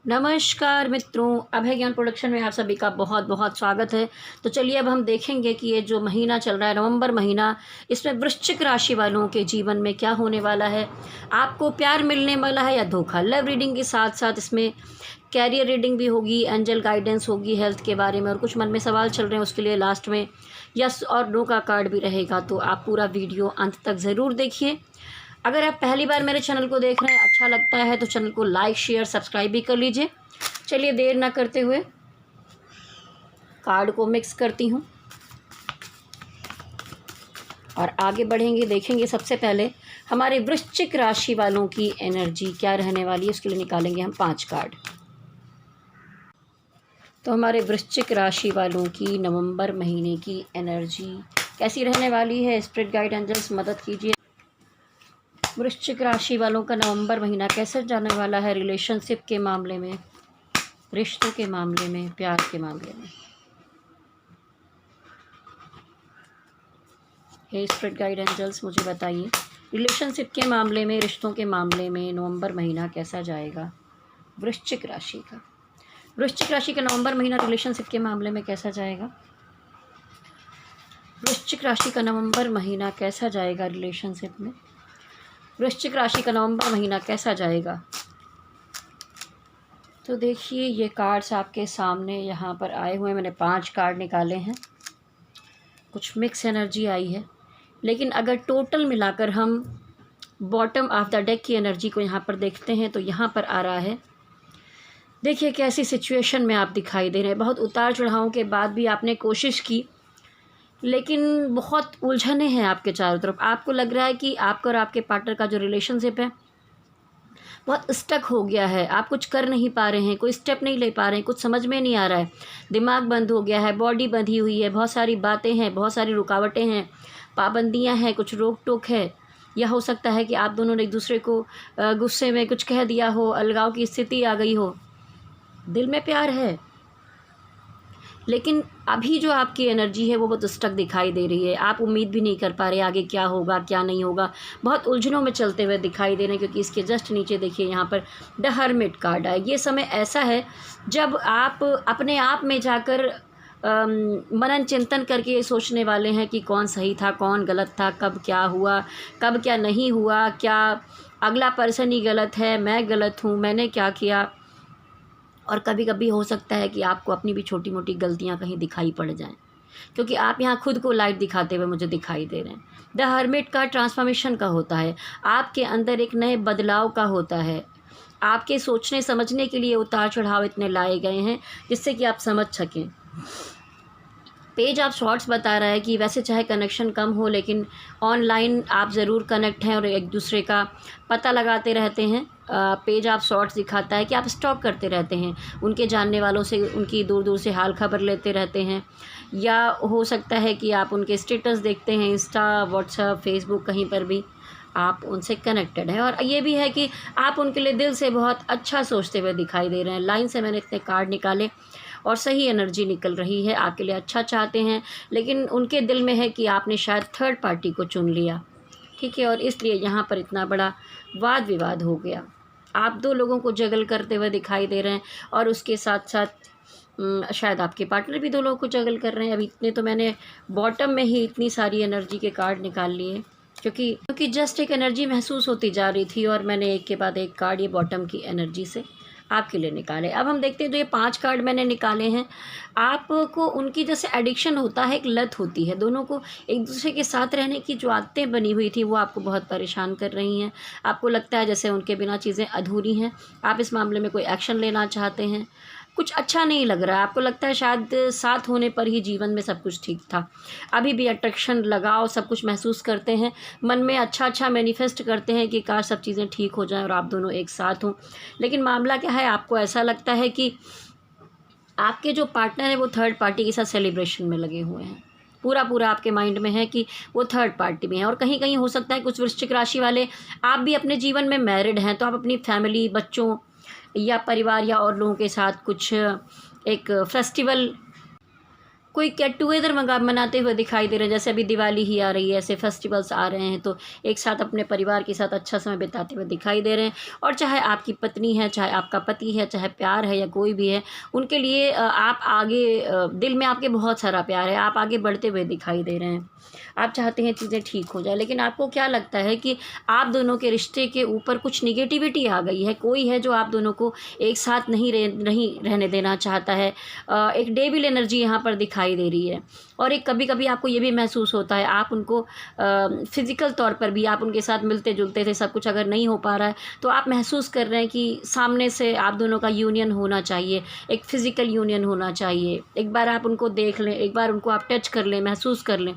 नमस्कार मित्रों, अभय ज्ञान प्रोडक्शन में आप सभी का बहुत बहुत स्वागत है। तो चलिए अब हम देखेंगे कि ये जो महीना चल रहा है नवंबर महीना, इसमें वृश्चिक राशि वालों के जीवन में क्या होने वाला है। आपको प्यार मिलने वाला है या धोखा। लव रीडिंग के साथ साथ इसमें कैरियर रीडिंग भी होगी, एंजल गाइडेंस होगी हेल्थ के बारे में, और कुछ मन में सवाल चल रहे हैं उसके लिए लास्ट में यस और नो का कार्ड भी रहेगा। तो आप पूरा वीडियो अंत तक ज़रूर देखिए। अगर आप पहली बार मेरे चैनल को देख रहे हैं, अच्छा लगता है तो चैनल को लाइक शेयर सब्सक्राइब भी कर लीजिए। चलिए देर ना करते हुए कार्ड को मिक्स करती हूँ और आगे बढ़ेंगे। देखेंगे सबसे पहले हमारे वृश्चिक राशि वालों की एनर्जी क्या रहने वाली है, उसके लिए निकालेंगे हम 5 कार्ड। तो हमारे वृश्चिक राशि वालों की नवंबर महीने की एनर्जी कैसी रहने वाली है, स्पिरिट गाइड एंजल्स मदद कीजिए। वृश्चिक राशि वालों का नवंबर महीना कैसे जाने वाला है, रिलेशनशिप के मामले में, रिश्तों के मामले में, प्यार के मामले में। हे स्पिरिट गाइड एंजल्स मुझे बताइए, रिलेशनशिप के मामले में, रिश्तों के मामले में नवंबर महीना कैसा जाएगा वृश्चिक राशि का। वृश्चिक राशि का नवंबर महीना रिलेशनशिप के मामले में कैसा जाएगा। वृश्चिक राशि का नवंबर महीना कैसा जाएगा रिलेशनशिप में। वृश्चिक राशि का नवंबर महीना कैसा जाएगा। तो देखिए ये कार्ड्स आपके सामने यहाँ पर आए हुए हैं। मैंने 5 कार्ड निकाले हैं, कुछ मिक्स एनर्जी आई है, लेकिन अगर टोटल मिलाकर हम बॉटम ऑफ द डेक की एनर्जी को यहाँ पर देखते हैं तो यहाँ पर आ रहा है, देखिए कैसी सिचुएशन में आप दिखाई दे रहे हैं। बहुत उतार चढ़ावों के बाद भी आपने कोशिश की, लेकिन बहुत उलझने हैं आपके चारों तरफ। आपको लग रहा है कि आपका और आपके पार्टनर का जो रिलेशनशिप है बहुत स्टक हो गया है। आप कुछ कर नहीं पा रहे हैं, कोई स्टेप नहीं ले पा रहे हैं, कुछ समझ में नहीं आ रहा है, दिमाग बंद हो गया है, बॉडी बंधी हुई है, बहुत सारी बातें हैं, बहुत सारी रुकावटें हैं, पाबंदियां हैं, कुछ रोक टोक है। या हो सकता है कि आप दोनों ने एक दूसरे को गुस्से में कुछ कह दिया हो, अलगाव की स्थिति आ गई हो। दिल में प्यार है, लेकिन अभी जो आपकी एनर्जी है वो बहुत स्टक दिखाई दे रही है। आप उम्मीद भी नहीं कर पा रहे आगे क्या होगा क्या नहीं होगा, बहुत उलझनों में चलते हुए दिखाई दे रहे हैं। क्योंकि इसके जस्ट नीचे देखिए यहाँ पर द हर्मिट कार्ड है। ये समय ऐसा है जब आप अपने आप में जाकर मनन चिंतन करके ये सोचने वाले हैं कि कौन सही था कौन गलत था, कब क्या हुआ कब क्या नहीं हुआ, क्या अगला पर्सन ही गलत है, मैं गलत हूँ, मैंने क्या किया। और कभी कभी हो सकता है कि आपको अपनी भी छोटी मोटी गलतियां कहीं दिखाई पड़ जाएं, क्योंकि आप यहाँ खुद को लाइट दिखाते हुए मुझे दिखाई दे रहे हैं। द हर्मिट का ट्रांसफॉर्मेशन का होता है, आपके अंदर एक नए बदलाव का होता है। आपके सोचने समझने के लिए उतार चढ़ाव इतने लाए गए हैं जिससे कि आप समझ सकें। पेज आप शॉर्ट्स बता रहा है कि वैसे चाहे कनेक्शन कम हो, लेकिन ऑनलाइन आप ज़रूर कनेक्ट हैं और एक दूसरे का पता लगाते रहते हैं। पेज आप शॉर्ट्स दिखाता है कि आप स्टॉक करते रहते हैं, उनके जानने वालों से उनकी दूर दूर से हाल खबर लेते रहते हैं। या हो सकता है कि आप उनके स्टेटस देखते हैं, इंस्टा व्हाट्सएप फेसबुक, कहीं पर भी आप उनसे कनेक्टेड हैं। और ये भी है कि आप उनके लिए दिल से बहुत अच्छा सोचते हुए दिखाई दे रहे हैं। लाइन से मैंने इतने कार्ड निकाले और सही एनर्जी निकल रही है, आपके लिए अच्छा चाहते हैं, लेकिन उनके दिल में है कि आपने शायद थर्ड पार्टी को चुन लिया, ठीक है, और इसलिए यहाँ पर इतना बड़ा वाद विवाद हो गया। आप 2 लोगों को जगल करते हुए दिखाई दे रहे हैं, और उसके साथ साथ शायद आपके पार्टनर भी 2 लोगों को जगल कर रहे हैं। अभी इतने तो मैंने बॉटम में ही इतनी सारी एनर्जी के कार्ड निकाल लिए, क्योंकि जस्ट एक एनर्जी महसूस होती जा रही थी, और मैंने एक के बाद एक कार्ड ये बॉटम की एनर्जी से आपके लिए निकाले। अब हम देखते हैं, तो ये 5 कार्ड मैंने निकाले हैं। आपको उनकी जैसे एडिक्शन होता है, एक लत होती है, दोनों को एक दूसरे के साथ रहने की जो आदतें बनी हुई थी वो आपको बहुत परेशान कर रही हैं। आपको लगता है जैसे उनके बिना चीज़ें अधूरी हैं। आप इस मामले में कोई एक्शन लेना चाहते हैं, कुछ अच्छा नहीं लग रहा है, आपको लगता है शायद साथ होने पर ही जीवन में सब कुछ ठीक था। अभी भी अट्रैक्शन, लगाव, सब कुछ महसूस करते हैं, मन में अच्छा मैनिफेस्ट करते हैं कि काश सब चीज़ें ठीक हो जाएं और आप दोनों एक साथ हों। लेकिन मामला क्या है, आपको ऐसा लगता है कि आपके जो पार्टनर है वो थर्ड पार्टी के साथ सेलिब्रेशन में लगे हुए हैं। पूरा आपके माइंड में है कि वो थर्ड पार्टी में है। और कहीं कहीं हो सकता है कुछ वृश्चिक राशि वाले आप भी अपने जीवन में मैरिड हैं, तो आप अपनी फैमिली, बच्चों या परिवार या और लोगों के साथ कुछ एक फेस्टिवल कोई गेट टुगेदर मनाते हुए दिखाई दे रहे हैं, जैसे अभी दिवाली ही आ रही है, ऐसे फेस्टिवल्स आ रहे हैं तो एक साथ अपने परिवार के साथ अच्छा समय बिताते हुए दिखाई दे रहे हैं। और चाहे आपकी पत्नी है, चाहे आपका पति है, चाहे प्यार है या कोई भी है, उनके लिए आप आगे दिल में आपके बहुत सारा प्यार है, आप आगे बढ़ते हुए दिखाई दे रहे हैं, आप चाहते हैं चीज़ें ठीक हो जाए। लेकिन आपको क्या लगता है कि आप दोनों के रिश्ते के ऊपर कुछ निगेटिविटी आ गई है, कोई है जो आप दोनों को एक साथ नहीं रहने देना चाहता है। एक डेविल एनर्जी यहाँ पर दिखाई दे रही है। और एक कभी कभी आपको ये भी महसूस होता है, आप उनको फिज़िकल तौर पर भी आप उनके साथ मिलते जुलते थे, सब कुछ अगर नहीं हो पा रहा है तो आप महसूस कर रहे हैं कि सामने से आप दोनों का यूनियन होना चाहिए, एक फ़िज़िकल यूनियन होना चाहिए। एक बार आप उनको देख लें, एक बार उनको आप टच कर लें, महसूस कर लें,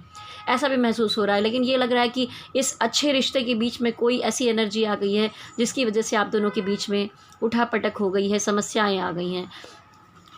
ऐसा भी महसूस हो रहा है। लेकिन ये लग रहा है कि इस अच्छे रिश्ते के बीच में कोई ऐसी एनर्जी आ गई है जिसकी वजह से आप दोनों के बीच में उठापटक हो गई है, समस्याएं आ गई हैं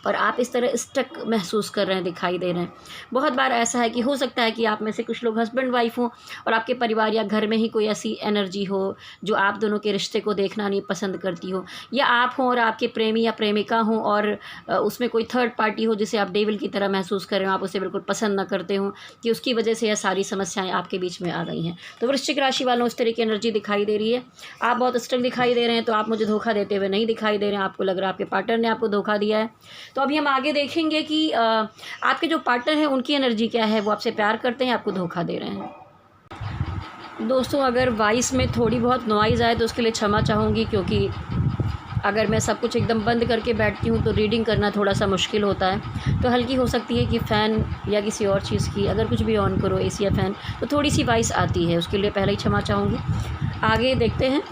और आप इस तरह स्टक महसूस कर रहे हैं, दिखाई दे रहे हैं। बहुत बार ऐसा है कि हो सकता है कि आप में से कुछ लोग हस्बैंड वाइफ हों और आपके परिवार या घर में ही कोई ऐसी एनर्जी हो जो आप दोनों के रिश्ते को देखना नहीं पसंद करती हो, या आप हों और आपके प्रेमी या प्रेमिका हों और उसमें कोई थर्ड पार्टी हो जिसे आप डेविल की तरह महसूस कर रहे हो, आप उसे बिल्कुल पसंद ना करते हो, कि उसकी वजह से यह सारी समस्याएँ आपके बीच में आ गई हैं। तो वृश्चिक राशि वालों इस तरह की एनर्जी दिखाई दे रही है। आप बहुत स्टक दिखाई दे रहे हैं, तो आप मुझे धोखा देते हुए नहीं दिखाई दे रहे हैं, आपको लग रहा है आपके पार्टनर ने आपको धोखा दिया है। तो अभी हम आगे देखेंगे कि आपके जो पार्टनर हैं उनकी एनर्जी क्या है, वो आपसे प्यार करते हैं, आपको धोखा दे रहे हैं। दोस्तों, अगर वॉइस में थोड़ी बहुत नॉइज़ आए तो उसके लिए क्षमा चाहूँगी, क्योंकि अगर मैं सब कुछ एकदम बंद करके बैठती हूँ तो रीडिंग करना थोड़ा सा मुश्किल होता है। तो हल्की हो सकती है कि फ़ैन या किसी और चीज़ की, अगर कुछ भी ऑन करो एसी या फ़ैन, तो थोड़ी सी वॉइस आती है, उसके लिए पहले ही क्षमा चाहूँगी। आगे देखते हैं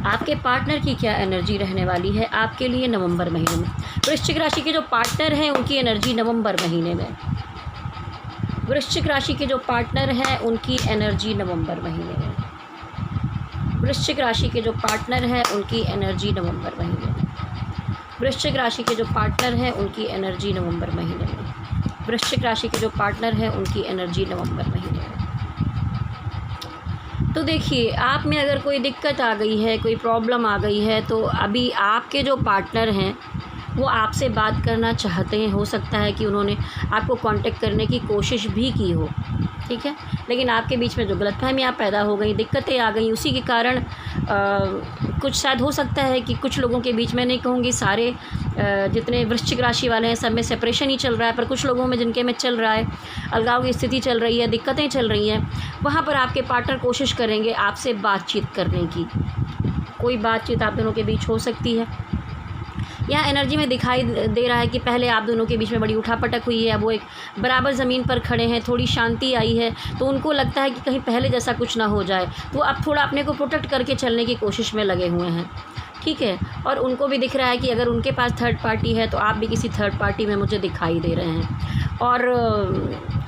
आपके पार्टनर की क्या एनर्जी रहने वाली है आपके लिए नवंबर महीने में। वृश्चिक राशि के जो पार्टनर हैं उनकी एनर्जी नवंबर महीने में। वृश्चिक राशि के जो पार्टनर हैं उनकी एनर्जी नवंबर महीने में। वृश्चिक राशि के जो पार्टनर हैं उनकी एनर्जी नवंबर महीने में। वृश्चिक राशि के जो पार्टनर हैं उनकी एनर्जी नवंबर महीने में। वृश्चिक राशि के जो पार्टनर हैं उनकी एनर्जी नवंबर महीने में। तो देखिए, आप में अगर कोई दिक्कत आ गई है, कोई प्रॉब्लम आ गई है, तो अभी आपके जो पार्टनर हैं वो आपसे बात करना चाहते हैं। हो सकता है कि उन्होंने आपको कांटेक्ट करने की कोशिश भी की हो, ठीक है, लेकिन आपके बीच में जो गलतफहमियाँ पैदा हो गई, दिक्कतें आ गई, उसी के कारण कुछ शायद हो सकता है कि कुछ लोगों के बीच में, नहीं कहूँगी सारे जितने वृश्चिक राशि वाले हैं सब में सेपरेशन ही चल रहा है, पर कुछ लोगों में जिनके में चल रहा है, अलगाव की स्थिति चल रही है, दिक्कतें चल रही हैं, वहाँ पर आपके पार्टनर कोशिश करेंगे आपसे बातचीत करने की। कोई बातचीत आप दोनों के बीच हो सकती है। यहाँ एनर्जी में दिखाई दे रहा है कि पहले आप दोनों के बीच में बड़ी उठापटक हुई है, अब वो एक बराबर ज़मीन पर खड़े हैं, थोड़ी शांति आई है, तो उनको लगता है कि कहीं पहले जैसा कुछ ना हो जाए, तो अब थोड़ा अपने को प्रोटेक्ट करके चलने की कोशिश में लगे हुए हैं, ठीक है। और उनको भी दिख रहा है कि अगर उनके पास थर्ड पार्टी है तो आप भी किसी थर्ड पार्टी में मुझे दिखाई दे रहे हैं। और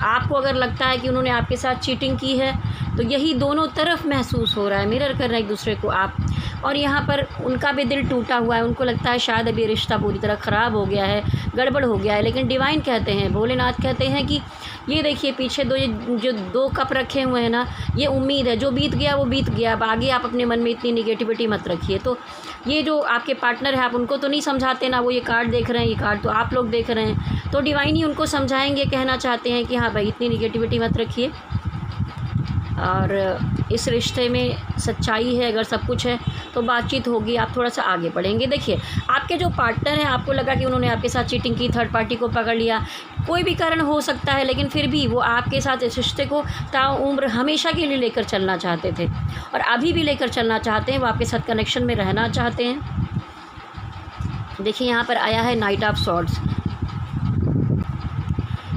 आपको अगर लगता है कि उन्होंने आपके साथ चीटिंग की है, तो यही दोनों तरफ महसूस हो रहा है, मिरर कर रहे हैं एक दूसरे को आप। और यहाँ पर उनका भी दिल टूटा हुआ है, उनको लगता है शायद अभी रिश्ता पूरी तरह ख़राब हो गया है, गड़बड़ हो गया है। लेकिन डिवाइन कहते हैं, भोलेनाथ कहते हैं कि ये देखिए पीछे जो दो कप रखे हुए हैं ना, ये उम्मीद है, जो बीत गया वो बीत गया, अब आगे आप अपने मन में इतनी निगेटिविटी मत रखिए। तो ये जो आपके पार्टनर है, आप उनको तो नहीं समझाते ना, वो ये कार्ड देख रहे हैं, ये कार्ड तो आप लोग देख रहे हैं, तो डिवाइन ही उनको समझाएंगे, कहना चाहते हैं कि हाँ भाई इतनी निगेटिविटी मत रखिए, और इस रिश्ते में सच्चाई है, अगर सब कुछ है तो बातचीत होगी, आप थोड़ा सा आगे बढ़ेंगे। देखिए, आपके जो पार्टनर हैं, आपको लगा कि उन्होंने आपके साथ चीटिंग की, थर्ड पार्टी को पकड़ लिया, कोई भी कारण हो सकता है, लेकिन फिर भी वो आपके साथ इस रिश्ते को ताउम्र हमेशा के लिए लेकर चलना चाहते थे और अभी भी लेकर चलना चाहते हैं, वो आपके साथ कनेक्शन में रहना चाहते हैं। देखिए, यहाँ पर आया है नाइट ऑफ सॉर्ड्स।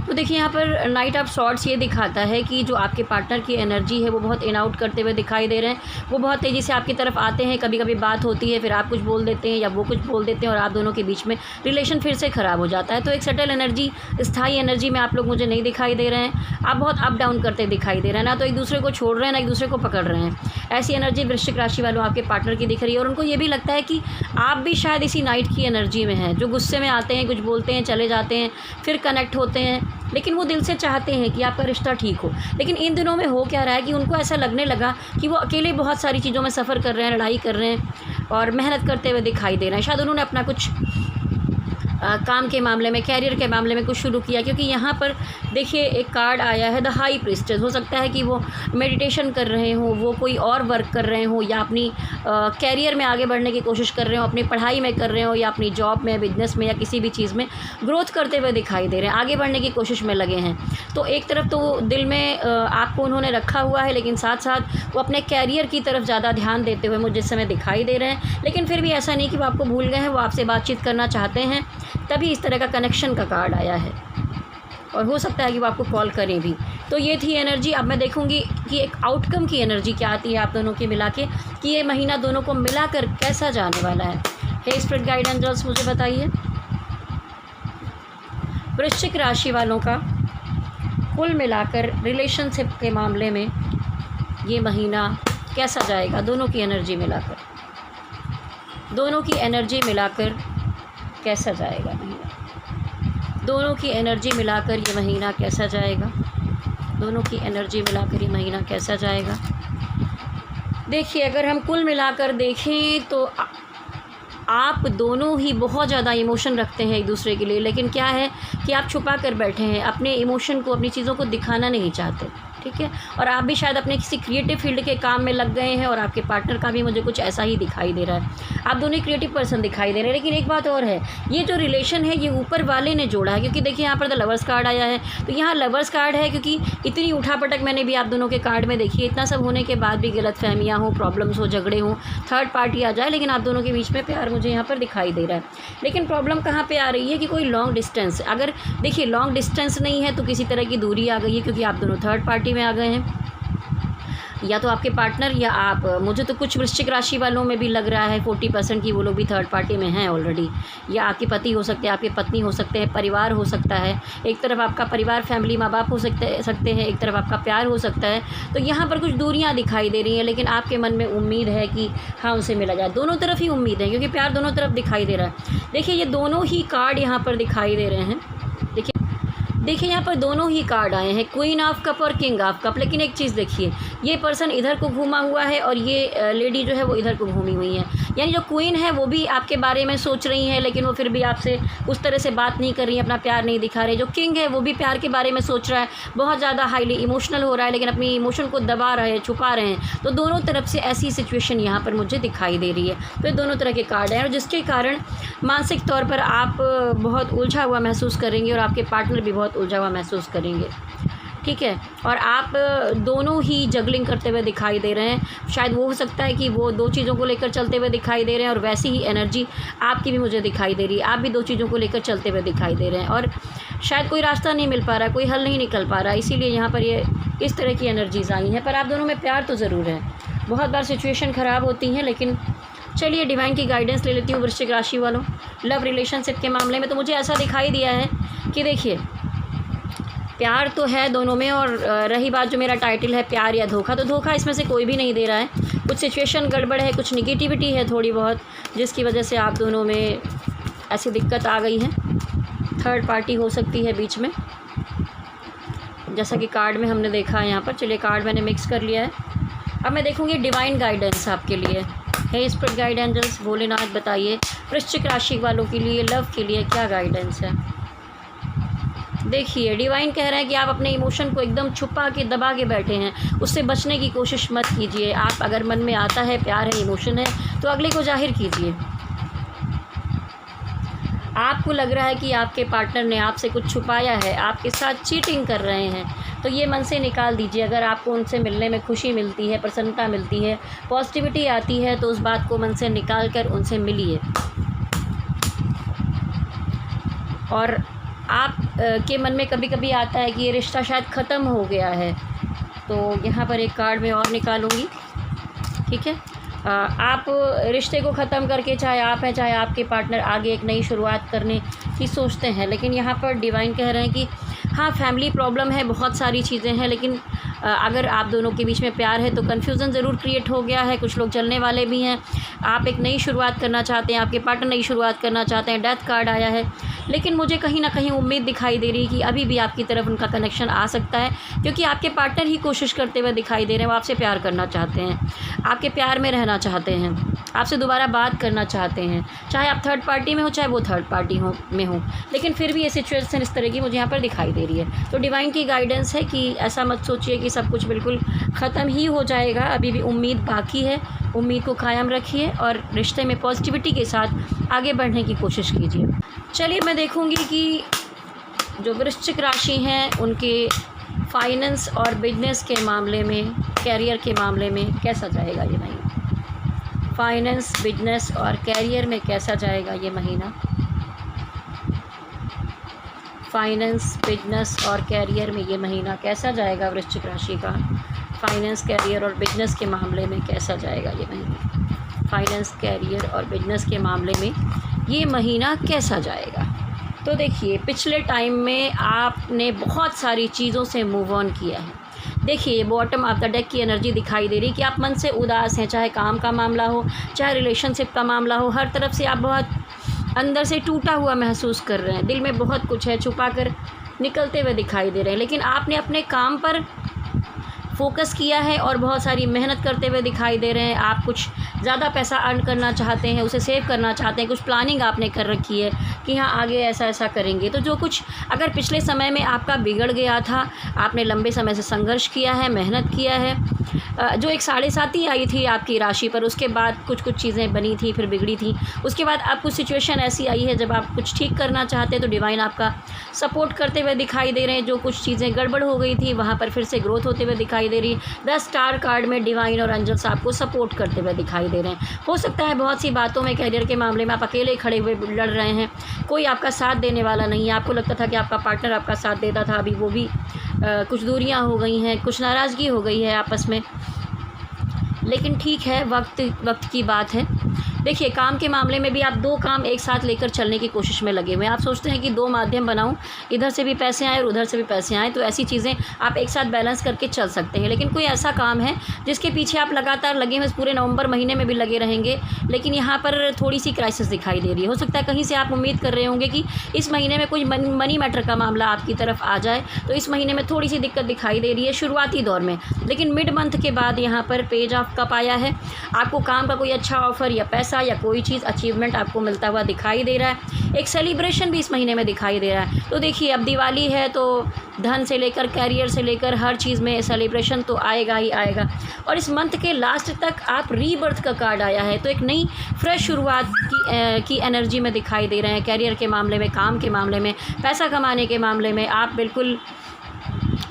तो देखिए, यहाँ पर नाइट ऑफ सॉर्ड्स ये दिखाता है कि जो आपके पार्टनर की एनर्जी है वो बहुत इन आउट करते हुए दिखाई दे रहे हैं। वो बहुत तेज़ी से आपकी तरफ आते हैं, कभी कभी बात होती है, फिर आप कुछ बोल देते हैं या वो कुछ बोल देते हैं और आप दोनों के बीच में रिलेशन फिर से ख़राब हो जाता है। तो एक सेटल एनर्जी, स्थायी एनर्जी में आप लोग मुझे नहीं दिखाई दे रहे हैं। आप बहुत अप डाउन करते दिखाई दे रहे हैं, ना तो एक दूसरे को छोड़ रहे हैं, ना एक दूसरे को पकड़ रहे हैं। ऐसी एनर्जी वृश्चिक राशि वालों आपके पार्टनर की दिख रही है। और उनको ये भी लगता है कि आप भी शायद इसी नाइट की एनर्जी में हैं, जो गुस्से में आते हैं, कुछ बोलते हैं, चले जाते हैं, फिर कनेक्ट होते हैं, लेकिन वो दिल से चाहते हैं कि आपका रिश्ता ठीक हो। लेकिन इन दिनों में हो क्या रहा है कि उनको ऐसा लगने लगा कि वो अकेले बहुत सारी चीज़ों में सफ़र कर रहे हैं, लड़ाई कर रहे हैं और मेहनत करते हुए दिखाई दे रहे हैं। शायद उन्होंने अपना कुछ काम के मामले में, कैरियर के मामले में कुछ शुरू किया, क्योंकि यहाँ पर देखिए एक कार्ड आया है द हाई प्रीस्टेस। हो सकता है कि वो मेडिटेशन कर रहे हों, वो कोई और वर्क कर रहे हों, या अपनी कैरियर में आगे बढ़ने की कोशिश कर रहे हो, अपनी पढ़ाई में कर रहे हो, या अपनी जॉब में, बिजनेस में, या किसी भी चीज़ में ग्रोथ करते हुए दिखाई दे रहे हैं, आगे बढ़ने की कोशिश में लगे हैं। तो एक तरफ तो दिल में आपको उन्होंने रखा हुआ है, लेकिन साथ साथ वो अपने कैरियर की तरफ ज़्यादा ध्यान देते हुए मुझे इस समय दिखाई दे रहे हैं। लेकिन फिर भी ऐसा नहीं कि वो आपको भूल गए हैं, वो आपसे बातचीत करना चाहते हैं, तभी इस तरह का कनेक्शन का कार्ड आया है। और हो सकता है कि वो आपको कॉल करें भी। तो ये थी एनर्जी। अब मैं देखूंगी कि एक आउटकम की एनर्जी क्या आती है आप दोनों के मिला के, कि ये महीना दोनों को मिलाकर कैसा जाने वाला है। हे स्पिरिट गाइड एंजल्स, मुझे बताइए वृश्चिक राशि वालों का कुल मिलाकर रिलेशनशिप के मामले में ये महीना कैसा जाएगा। दोनों की एनर्जी मिलाकर, दोनों की एनर्जी मिलाकर कैसा जाएगा महीना। दोनों की एनर्जी मिलाकर ये महीना कैसा जाएगा। दोनों की एनर्जी मिलाकर ये महीना कैसा जाएगा। देखिए, अगर हम कुल मिलाकर देखें तो आप दोनों ही बहुत ज़्यादा इमोशन रखते हैं एक दूसरे के लिए, लेकिन क्या है कि आप छुपा कर बैठे हैं, अपने इमोशन को, अपनी चीज़ों को दिखाना नहीं चाहते, ठीक है। और आप भी शायद अपने किसी क्रिएटिव फील्ड के काम में लग गए हैं, और आपके पार्टनर का भी मुझे कुछ ऐसा ही दिखाई दे रहा है। आप दोनों क्रिएटिव पर्सन दिखाई दे रहे हैं। लेकिन एक बात और है, ये जो रिलेशन है ये ऊपर वाले ने जोड़ा है, क्योंकि देखिए यहाँ पर द लवर्स कार्ड आया है। तो यहाँ लवर्स कार्ड है, क्योंकि इतनी उठापटक मैंने भी आप दोनों के कार्ड में देखी है। इतना सब होने के बाद भी गलतफहमियाँ हों, प्रॉब्लम्स हो, झगड़े हों, थर्ड पार्टी आ जाए, लेकिन आप दोनों के बीच में प्यार मुझे यहाँ पर दिखाई दे रहा है। लेकिन प्रॉब्लम कहाँ पर आ रही है कि कोई लॉन्ग डिस्टेंस, अगर देखिए लॉन्ग डिस्टेंस नहीं है तो किसी तरह की दूरी आ गई है, क्योंकि आप दोनों थर्ड पार्टी में आ गए हैं, या तो आपके पार्टनर या आप। मुझे तो कुछ वृश्चिक राशि वालों में भी लग रहा है 40% की वो लोग भी थर्ड पार्टी में हैं ऑलरेडी। या आपके पति हो सकते हैं, आपके पत्नी हो सकते हैं, परिवार हो सकता है। एक तरफ आपका परिवार, फैमिली, माँ बाप हो सकते हैं, एक तरफ आपका प्यार हो सकता है। तो यहाँ पर कुछ दूरियाँ दिखाई दे रही हैं, लेकिन आपके मन में उम्मीद है कि हाँ उनसे मिला जाए। दोनों तरफ ही उम्मीद है, क्योंकि प्यार दोनों तरफ दिखाई दे रहा है। देखिए, ये दोनों ही कार्ड यहाँ पर दिखाई दे रहे हैं। देखिए यहाँ पर दोनों ही कार्ड आए हैं, क्वीन ऑफ कप और किंग ऑफ कप। लेकिन एक चीज़ देखिए, ये पर्सन इधर को घूमा हुआ है और ये लेडी जो है वो इधर को घूमी हुई है। यानी जो क्वीन है वो भी आपके बारे में सोच रही है, लेकिन वो फिर भी आपसे उस तरह से बात नहीं कर रही है, अपना प्यार नहीं दिखा रहे। जो किंग है वो भी प्यार के बारे में सोच रहा है, बहुत ज़्यादा हाईली इमोशनल हो रहा है, लेकिन अपनी इमोशन को दबा रहे हैं, छुपा रहे हैं। तो दोनों तरफ से ऐसी सिचुएशन यहाँ पर मुझे दिखाई दे रही है। तो ये दोनों तरह के कार्ड हैं, और जिसके कारण मानसिक तौर पर आप बहुत उलझा हुआ महसूस करेंगे, और आपके पार्टनर भी बहुत उलझा हुआ महसूस करेंगे, ठीक है। और आप दोनों ही जगलिंग करते हुए दिखाई दे रहे हैं। शायद वो हो सकता है कि वो दो चीज़ों को लेकर चलते हुए दिखाई दे रहे हैं, और वैसी ही एनर्जी आपकी भी मुझे दिखाई दे रही है। आप भी दो चीज़ों को लेकर चलते हुए दिखाई दे रहे हैं, और शायद कोई रास्ता नहीं मिल पा रहा, कोई हल नहीं निकल पा रहा, इसीलिए यहाँ पर ये इस तरह की एनर्जीज़ आई हैं। पर आप दोनों में प्यार तो ज़रूर है। बहुत बार सिचुएशन ख़राब होती हैं, लेकिन चलिए डिवाइन की गाइडेंस ले लेती हूँ वृश्चिक राशि वालों। लव रिलेशनशिप के मामले में तो मुझे ऐसा दिखाई दिया है कि देखिए, प्यार तो है दोनों में, और रही बात जो मेरा टाइटल है प्यार या धोखा, तो धोखा इसमें से कोई भी नहीं दे रहा है। कुछ सिचुएशन गड़बड़ है, कुछ निगेटिविटी है थोड़ी बहुत, जिसकी वजह से आप दोनों में ऐसी दिक्कत आ गई है। थर्ड पार्टी हो सकती है बीच में, जैसा कि कार्ड में हमने देखा है यहाँ पर। चलिए, कार्ड मैंने मिक्स कर लिया है। अब मैं देखूँगी डिवाइन गाइडेंस आपके लिए। हे स्पिरिट गाइड एंजल्स, भोलेनाथ, बताइए वृश्चिक राशि वालों के लिए लव के लिए क्या गाइडेंस है। देखिए, डिवाइन कह रहे हैं कि आप अपने इमोशन को एकदम छुपा के, दबा के बैठे हैं, उससे बचने की कोशिश मत कीजिए। आप अगर मन में आता है, प्यार है, इमोशन है, तो अगले को जाहिर कीजिए। आपको लग रहा है कि आपके पार्टनर ने आपसे कुछ छुपाया है, आपके साथ चीटिंग कर रहे हैं, तो ये मन से निकाल दीजिए। अगर आपको उनसे मिलने में खुशी मिलती है, प्रसन्नता मिलती है, पॉजिटिविटी आती है, तो उस बात को मन से निकाल कर उनसे मिलिए। और आप के मन में कभी कभी आता है कि ये रिश्ता शायद ख़त्म हो गया है, तो यहाँ पर एक कार्ड मैं और निकालूंगी, ठीक है। आप रिश्ते को ख़त्म करके, चाहे आप हैं चाहे आपके पार्टनर, आगे एक नई शुरुआत करने की सोचते हैं। लेकिन यहाँ पर डिवाइन कह रहे हैं कि हाँ, फैमिली प्रॉब्लम है, बहुत सारी चीज़ें हैं, लेकिन अगर आप दोनों के बीच में प्यार है तो कन्फ्यूज़न ज़रूर क्रिएट हो गया है। कुछ लोग जलने वाले भी हैं। आप एक नई शुरुआत करना चाहते हैं, आपके पार्टनर नई शुरुआत करना चाहते हैं। डेथ कार्ड आया है, लेकिन मुझे कहीं ना कहीं उम्मीद दिखाई दे रही है कि अभी भी आपकी तरफ उनका कनेक्शन आ सकता है, क्योंकि आपके पार्टनर ही कोशिश करते हुए दिखाई दे रहे हैं। वो आपसे प्यार करना चाहते हैं, आपके प्यार में रहना चाहते हैं। आपसे दोबारा बात करना चाहते हैं, चाहे आप थर्ड पार्टी में हो चाहे वो थर्ड पार्टी में हो, लेकिन फिर भी ये सिचुएशन इस तरह की मुझे यहाँ पर दिखाई दे रही है। तो डिवाइन की गाइडेंस है कि ऐसा मत सोचिए कि सब कुछ बिल्कुल ख़त्म ही हो जाएगा, अभी भी उम्मीद बाकी है। उम्मीद को कायम रखिए और रिश्ते में पॉजिटिविटी के साथ आगे बढ़ने की कोशिश कीजिए। चलिए मैं देखूँगी कि जो वृश्चिक राशि हैं उनके फाइनेंस और बिजनेस के मामले में, कैरियर के मामले में कैसा जाएगा ये महीना। फाइनेंस, बिजनेस और कैरियर में कैसा जाएगा ये महीना। फाइनेंस, बिजनेस और कैरियर में ये महीना कैसा जाएगा वृश्चिक राशि का। फाइनेंस, कैरियर और बिजनेस के मामले में कैसा जाएगा ये महीना। फाइनेंस, कैरियर और बिजनेस के मामले में ये महीना कैसा जाएगा। तो देखिए, पिछले टाइम में आपने बहुत सारी चीज़ों से मूव ऑन किया है। देखिए, बॉटम ऑफ द डेक की एनर्जी दिखाई दे रही कि आप मन से उदास हैं, चाहे काम का मामला हो, चाहे रिलेशनशिप का मामला हो। हर तरफ से आप बहुत अंदर से टूटा हुआ महसूस कर रहे हैं। दिल में बहुत कुछ है, छुपा कर निकलते हुए दिखाई दे रहे हैं, लेकिन आपने अपने काम पर फोकस किया है और बहुत सारी मेहनत करते हुए दिखाई दे रहे हैं। आप कुछ ज़्यादा पैसा अर्न करना चाहते हैं, उसे सेव करना चाहते हैं, कुछ प्लानिंग आपने कर रखी है कि हाँ आगे ऐसा ऐसा करेंगे। तो जो कुछ अगर पिछले समय में आपका बिगड़ गया था, आपने लंबे समय से संघर्ष किया है, मेहनत किया है, जो एक 7.5 आई थी आपकी राशि पर, उसके बाद कुछ चीज़ें बनी थी फिर बिगड़ी थी, उसके बाद अब कुछ सिचुएशन ऐसी आई है जब आप कुछ ठीक करना चाहते हैं तो डिवाइन आपका सपोर्ट करते हुए दिखाई दे रहे हैं। जो कुछ चीज़ें गड़बड़ हो गई थी वहाँ पर फिर से ग्रोथ होते हुए दिखाई दे रही है। 10 स्टार कार्ड में डिवाइन और एंजल्स आपको सपोर्ट करते हुए दिखाई दे रहे हैं। हो सकता है बहुत सी बातों में, कैरियर के मामले में आप अकेले खड़े हुए लड़ रहे हैं, कोई आपका साथ देने वाला नहीं है। आपको लगता था कि आपका पार्टनर आपका साथ देता था, अभी वो भी कुछ दूरियां हो गई हैं, कुछ नाराज़गी हो गई है आपस में, लेकिन ठीक है, वक्त की बात है। देखिए, काम के मामले में भी आप 2 काम एक साथ लेकर चलने की कोशिश में लगे हुए हैं। आप सोचते हैं कि 2 माध्यम बनाऊं, इधर से भी पैसे आए और उधर से भी पैसे आए, तो ऐसी चीज़ें आप एक साथ बैलेंस करके चल सकते हैं। लेकिन कोई ऐसा काम है जिसके पीछे आप लगातार लगे हुए, पूरे नवंबर महीने में भी लगे रहेंगे, लेकिन यहाँ पर थोड़ी सी क्राइसिस दिखाई दे रही है। हो सकता है कहीं से आप उम्मीद कर रहे होंगे कि इस महीने में कोई मनी मैटर का मामला आपकी तरफ आ जाए, तो इस महीने में थोड़ी सी दिक्कत दिखाई दे रही है शुरुआती दौर में। लेकिन मिड मंथ के बाद यहाँ पर पेज ऑफ कप आया है, आपको काम का कोई अच्छा ऑफर या पैसा या कोई चीज़ अचीवमेंट आपको मिलता हुआ दिखाई दे रहा है। एक सेलिब्रेशन भी इस महीने में दिखाई दे रहा है। तो देखिए, अब दिवाली है तो धन से लेकर कैरियर से लेकर हर चीज़ में सेलिब्रेशन तो आएगा ही आएगा। और इस मंथ के लास्ट तक आप रीबर्थ का कार्ड आया है, तो एक नई फ्रेश शुरुआत की एनर्जी में दिखाई दे रहे हैं। कैरियर के मामले में, काम के मामले में, पैसा कमाने के मामले में आप बिल्कुल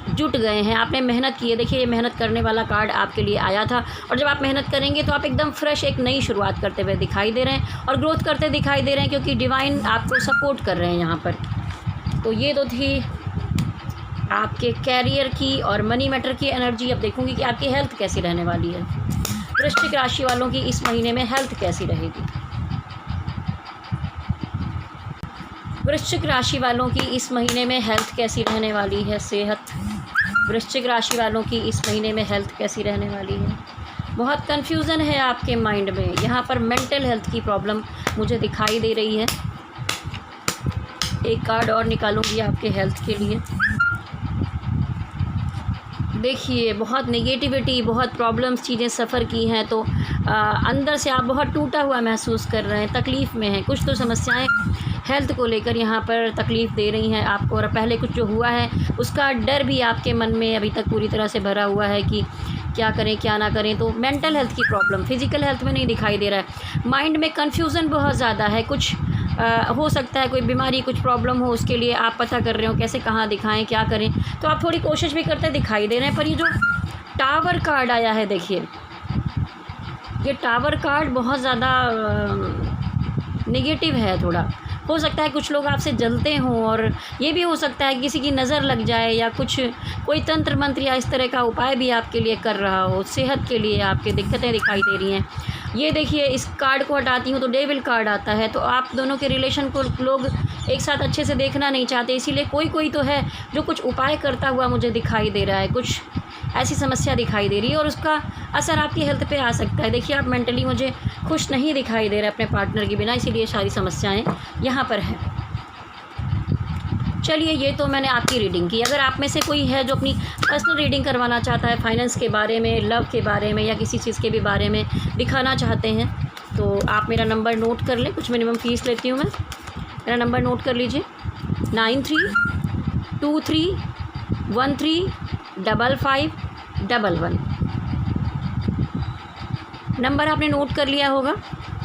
जुट गए हैं, आपने मेहनत की है। देखिए, ये मेहनत करने वाला कार्ड आपके लिए आया था, और जब आप मेहनत करेंगे तो आप एकदम फ्रेश एक नई शुरुआत करते हुए दिखाई दे रहे हैं और ग्रोथ करते दिखाई दे रहे हैं, क्योंकि डिवाइन आपको सपोर्ट कर रहे हैं यहाँ पर। तो ये तो थी आपके कैरियर की और मनी मैटर की एनर्जी। अब देखूंगी कि आपकी हेल्थ कैसी रहने वाली है। वृश्चिक राशि वालों की इस महीने में हेल्थ कैसी रहेगी। वृश्चिक राशि वालों की इस महीने में हेल्थ कैसी रहने वाली है। सेहत, वृश्चिक राशि वालों की इस महीने में हेल्थ कैसी रहने वाली है। बहुत कन्फ्यूज़न है आपके माइंड में, यहाँ पर मेंटल हेल्थ की प्रॉब्लम मुझे दिखाई दे रही है। एक कार्ड और निकालूंगी आपके हेल्थ के लिए। देखिए, बहुत नेगेटिविटी, बहुत प्रॉब्लम्स, चीज़ें सफ़र की हैं, तो अंदर से आप बहुत टूटा हुआ महसूस कर रहे हैं, तकलीफ़ में हैं। कुछ तो समस्याएं हेल्थ को लेकर यहाँ पर तकलीफ़ दे रही हैं आपको, और पहले कुछ जो हुआ है उसका डर भी आपके मन में अभी तक पूरी तरह से भरा हुआ है कि क्या करें क्या ना करें। तो मेंटल हेल्थ की प्रॉब्लम फिज़िकल हेल्थ में नहीं दिखाई दे रहा है। माइंड में कन्फ्यूज़न बहुत ज़्यादा है। कुछ हो सकता है कोई बीमारी, कुछ प्रॉब्लम हो, उसके लिए आप पता कर रहे हो कैसे, कहाँ दिखाएं, क्या करें। तो आप थोड़ी कोशिश भी करते दिखाई दे रहे हैं। पर ये जो टावर कार्ड आया है, देखिए, ये टावर कार्ड बहुत ज़्यादा नेगेटिव है। थोड़ा हो सकता है कुछ लोग आपसे जलते हों, और ये भी हो सकता है किसी की नज़र लग जाए, या कोई तंत्र मंत्र या इस तरह का उपाय भी आपके लिए कर रहा हो। सेहत के लिए आपके दिक्कतें दिखाई दे रही हैं। ये देखिए, इस कार्ड को हटाती हूँ तो डेविल कार्ड आता है। तो आप दोनों के रिलेशन को लोग एक साथ अच्छे से देखना नहीं चाहते, इसीलिए कोई तो है जो कुछ उपाय करता हुआ मुझे दिखाई दे रहा है। कुछ ऐसी समस्या दिखाई दे रही है और उसका असर आपकी हेल्थ पे आ सकता है। देखिए, आप मेंटली मुझे खुश नहीं दिखाई दे रहे अपने पार्टनर के बिना, इसीलिए सारी समस्याएं यहाँ पर हैं। चलिए, ये तो मैंने आपकी रीडिंग की। अगर आप में से कोई है जो अपनी पर्सनल रीडिंग करवाना चाहता है, फाइनेंस के बारे में, लव के बारे में, या किसी चीज़ के भी बारे में दिखाना चाहते हैं, तो आप मेरा नंबर नोट कर लें, कुछ मिनिमम फ़ीस लेती हूँ मैं। मेरा नंबर नोट कर लीजिए 9323135511। नंबर आपने नोट कर लिया होगा।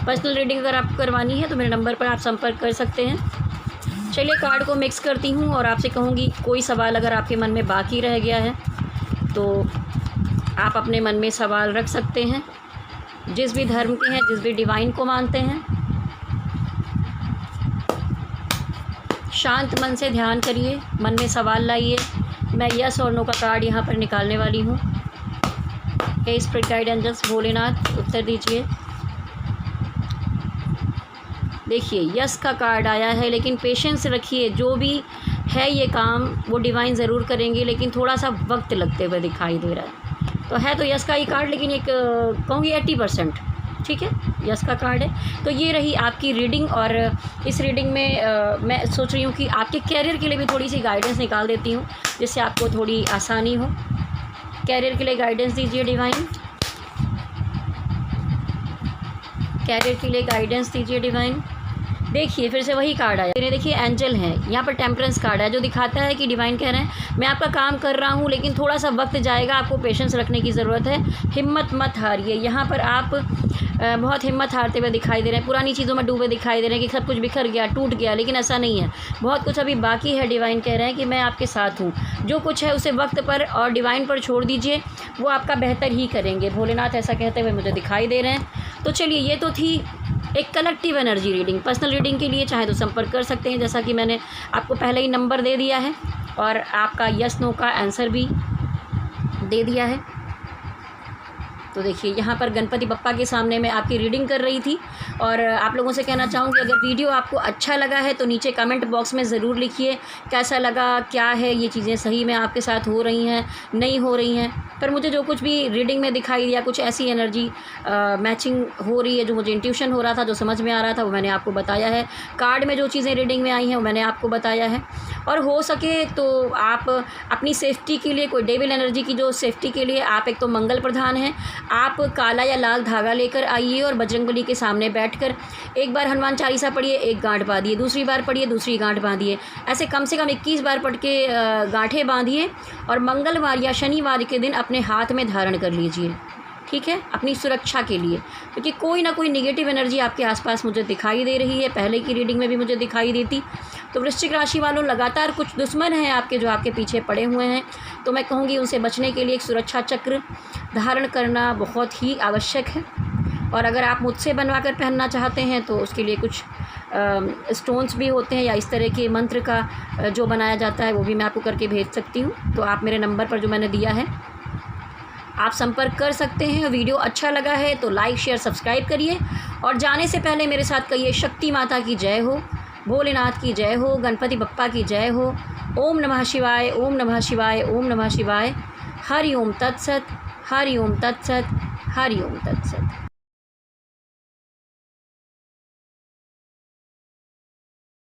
पर्सनल रीडिंग अगर आपको करवानी है तो मेरे नंबर पर आप संपर्क कर सकते हैं। चलिए कार्ड को मिक्स करती हूँ और आपसे कहूँगी कोई सवाल अगर आपके मन में बाकी रह गया है तो आप अपने मन में सवाल रख सकते हैं। जिस भी धर्म के हैं, जिस भी डिवाइन को मानते हैं, शांत मन से ध्यान करिए, मन में सवाल लाइए। मैं यस और नो का कार्ड यहाँ पर निकालने वाली हूँ। हे स्पिरिट गाइड एंजल्स, भोलेनाथ उत्तर दीजिए। देखिए यस का कार्ड आया है, लेकिन पेशेंस रखिए। जो भी है ये काम वो डिवाइन ज़रूर करेंगे, लेकिन थोड़ा सा वक्त लगते हुए दिखाई दे रहा है। तो है तो यस का ही कार्ड, लेकिन एक कहूँगी 80%, ठीक है, यस का कार्ड है। तो ये रही आपकी रीडिंग। और इस रीडिंग में मैं सोच रही हूँ कि आपके कैरियर के लिए भी थोड़ी सी गाइडेंस निकाल देती हूँ, जिससे आपको थोड़ी आसानी हो। कैरियर के लिए गाइडेंस दीजिए डिवाइन, कैरियर के लिए गाइडेंस दीजिए डिवाइन। देखिए फिर से वही कार्ड आया, देखिए एंजल है, यहाँ पर टेम्परेंस कार्ड है, जो दिखाता है कि डिवाइन कह रहे हैं मैं आपका काम कर रहा हूँ, लेकिन थोड़ा सा वक्त जाएगा, आपको पेशेंस रखने की ज़रूरत है, हिम्मत मत हारिए। यहाँ पर आप बहुत हिम्मत हारते हुए दिखाई दे रहे हैं, पुरानी चीज़ों में डूबे दिखाई दे रहे हैं कि सब कुछ बिखर गया, टूट गया, लेकिन ऐसा नहीं है, बहुत कुछ अभी बाकी है। डिवाइन कह रहे हैं कि मैं आपके साथ हूँ, जो कुछ है उसे वक्त पर और डिवाइन पर छोड़ दीजिए, वो आपका बेहतर ही करेंगे। भोलेनाथ ऐसा कहते हुए मुझे दिखाई दे रहे हैं। तो चलिए ये तो थी एक collective energy reading. Personal reading के लिए चाहे तो संपर्क कर सकते हैं, जैसा कि मैंने आपको पहले ही नंबर दे दिया है और आपका यस नो का आंसर भी दे दिया है। तो देखिए यहाँ पर गणपति बप्पा के सामने मैं आपकी रीडिंग कर रही थी। और आप लोगों से कहना चाहूँगी, अगर वीडियो आपको अच्छा लगा है तो नीचे कमेंट बॉक्स में ज़रूर लिखिए कैसा लगा, क्या है ये चीज़ें सही में आपके साथ हो रही हैं, नहीं हो रही हैं। पर मुझे जो कुछ भी रीडिंग में दिखाई दिया, कुछ ऐसी एनर्जी मैचिंग हो रही है, जो मुझे इंट्यूशन हो रहा था, जो समझ में आ रहा था, वो मैंने आपको बताया है। कार्ड में जो चीज़ें रीडिंग में आई हैं वो मैंने आपको बताया है। और हो सके तो आप अपनी सेफ्टी के लिए, कोई डेविल एनर्जी की जो सेफ्टी के लिए, आप एक तो मंगल प्रधान हैं, आप काला या लाल धागा लेकर आइए और बजरंगबली के सामने बैठकर एक बार हनुमान चालीसा पढ़िए, एक गांठ बांधिए, दूसरी बार पढ़िए, दूसरी गांठ बांधिए। ऐसे कम से कम 21 बार पढ़ के गांठें बांधिए और मंगलवार या शनिवार के दिन अपने हाथ में धारण कर लीजिए, ठीक है, अपनी सुरक्षा के लिए। क्योंकि कोई ना कोई नेगेटिव एनर्जी आपके आसपास मुझे दिखाई दे रही है, पहले की रीडिंग में भी मुझे दिखाई दी थी। तो वृश्चिक राशि वालों, लगातार कुछ दुश्मन हैं आपके जो आपके पीछे पड़े हुए हैं, तो मैं कहूँगी उनसे बचने के लिए एक सुरक्षा चक्र धारण करना बहुत ही आवश्यक है। और अगर आप मुझसे बनवा कर पहनना चाहते हैं तो उसके लिए कुछ स्टोन्स भी होते हैं, या इस तरह के मंत्र का जो बनाया जाता है वो भी मैं आपको करके भेज सकती हूँ। तो आप मेरे नंबर पर जो मैंने दिया है आप संपर्क कर सकते हैं। वीडियो अच्छा लगा है तो लाइक शेयर सब्सक्राइब करिए। और जाने से पहले मेरे साथ कहिए, शक्ति माता की जय हो, भोलेनाथ की जय हो, गणपति बप्पा की जय हो। ओम नमः शिवाय, ओम नमः शिवाय, ओम नमः शिवाय। हरि ओम तत्सत, हरि ओम तत्सत, हरि ओम तत्सत।